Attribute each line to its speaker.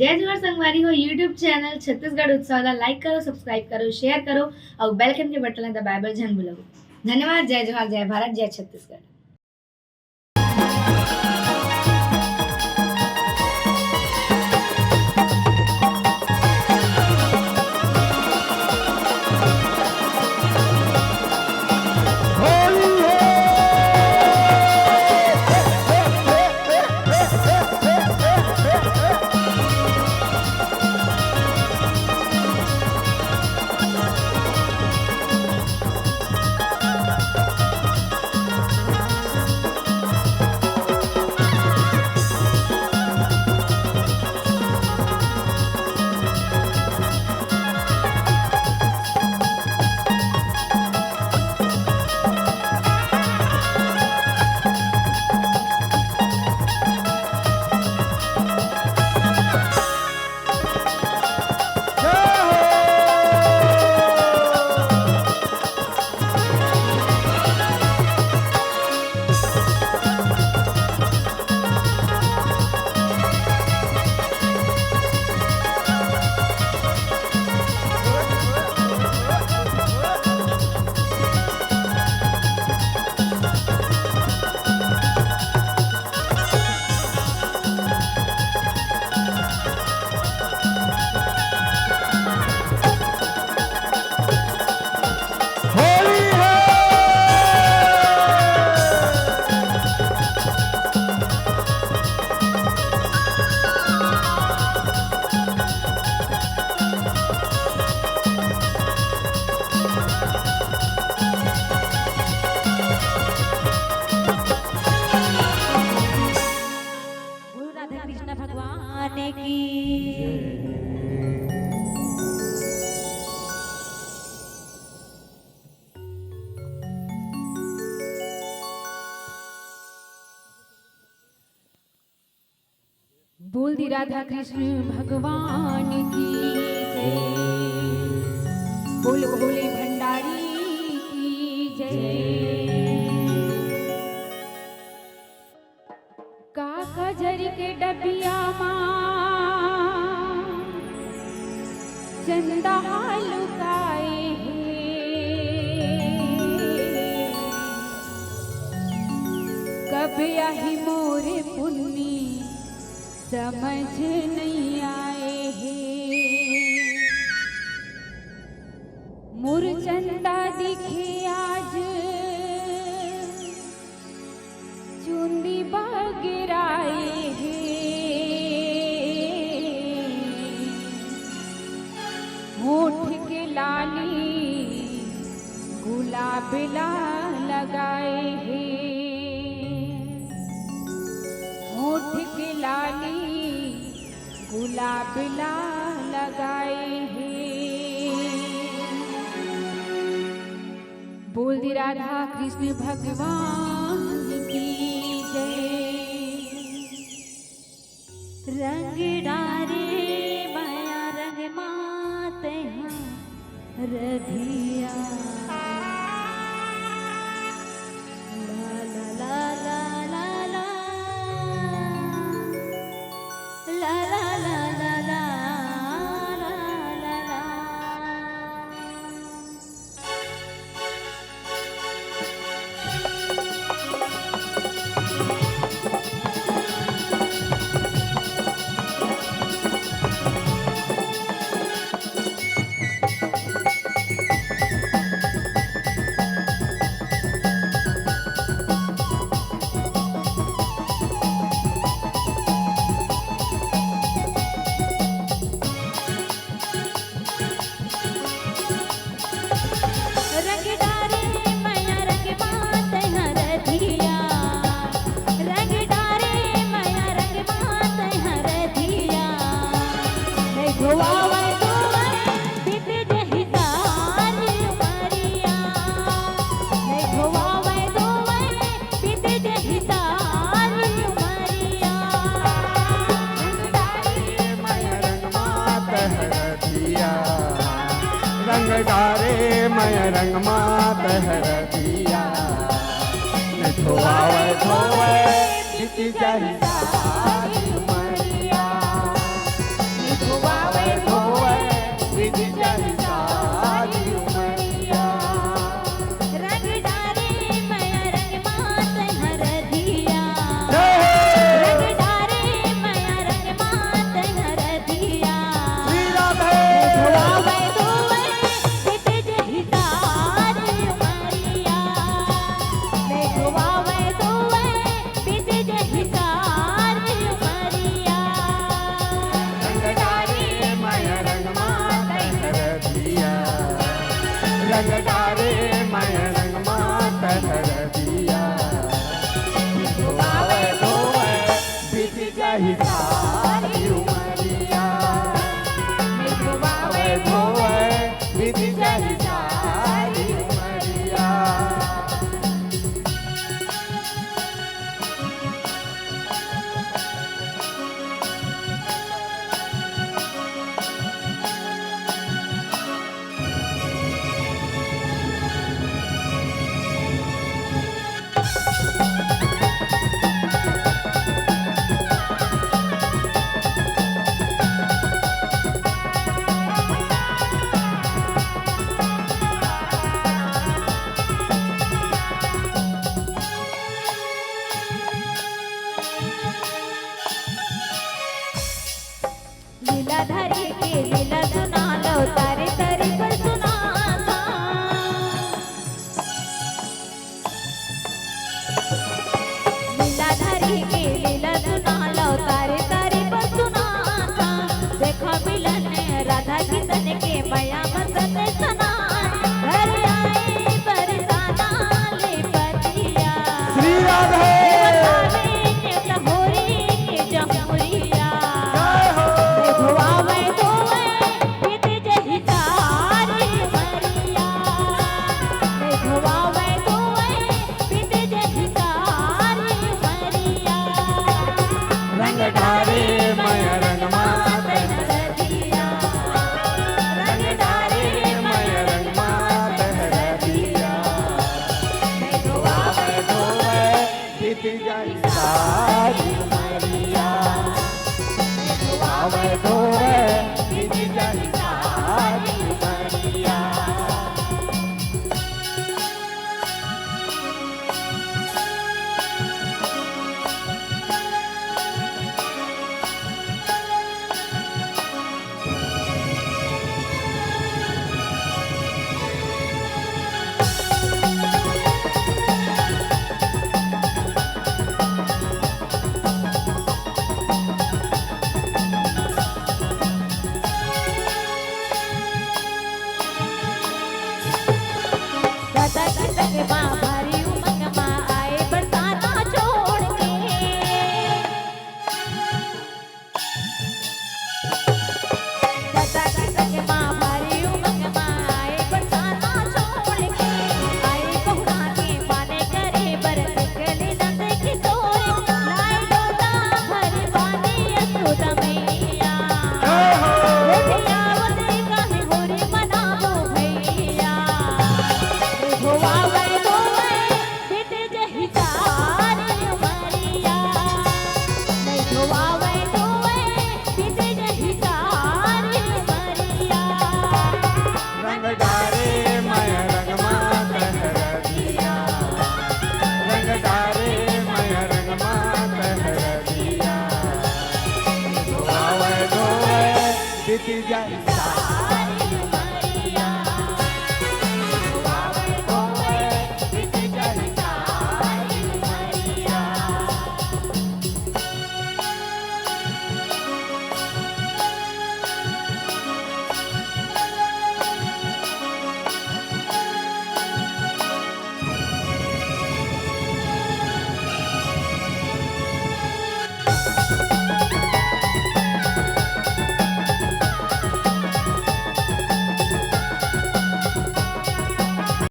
Speaker 1: जय जोहर संगवारी हो यूट्यूब चैनल छत्तीसगढ़ उत्सव ला लाइक करो, सब्सक्राइब करो, शेयर करो और बेल आइकन के बटन ला दबाए बर झन भूलव। धन्यवाद। जय जोहर, जय भारत, जय छत्तीसगढ़।
Speaker 2: बोल दी राधा कृष्ण भगवान की जय। बोल भोले भंडारी की जय। काका जरी के डबिया मां चंदा लुकाए कब आही मोरे पुन्नी समझ नहीं आए हैं। मुरचंदा दिखे आज चुंदी बगिराए हैं। होठ के लाली गुलाब ला लगाए हैं। होठ के लाली गुलाब ला लगाए हैं। बोल दी राधा कृष्ण भगवान की जय। रंग डारे माया रंग माते रधिया
Speaker 3: डारे मैं रंग मात हर दिया धोआवे धोवे बीती जाही सारी मरिया जाहि सारी उमरिया धोवे धोवे बीती जाहि सारी उमरिया
Speaker 2: लीलाधारी के लीला सुना लो तारे तारे पर सुना था लीलाधारी के लीला सुना लो तारे तारे पर सुना था देखा मिलन राधा किशन के माया मसन सना घर आए बरसाना ले पतिया
Speaker 3: श्री राधे रंगधारी मय रंगमात हरदिया रंगधारी मय रंगमात हरदिया धोवे धोवे बीती जाहि सारी उमरिया धोवे धोवे बीती जाहि सारी उमरिया
Speaker 2: दादा की संग माँ भारी उमंग माँ आए बरसाना छोड़ के दादा की संग माँ भारी उमंग माँ आए बरसाना छोड़ के आए बहुना के माने करे बरत गले नंद की सोए लाए लोटा भर पानी यशोदा मैया भैया वंदे काहे होरे मनावो भैया धोवे धोवे बीते जहि सारी उमरिया धोवे धोवे बीते जहि सारी उमरिया
Speaker 3: रंगधारी मय रंगमात हरदिया रंगधारी मय रंगमात हरदिया धोवे धोवे बीती जाहि सारी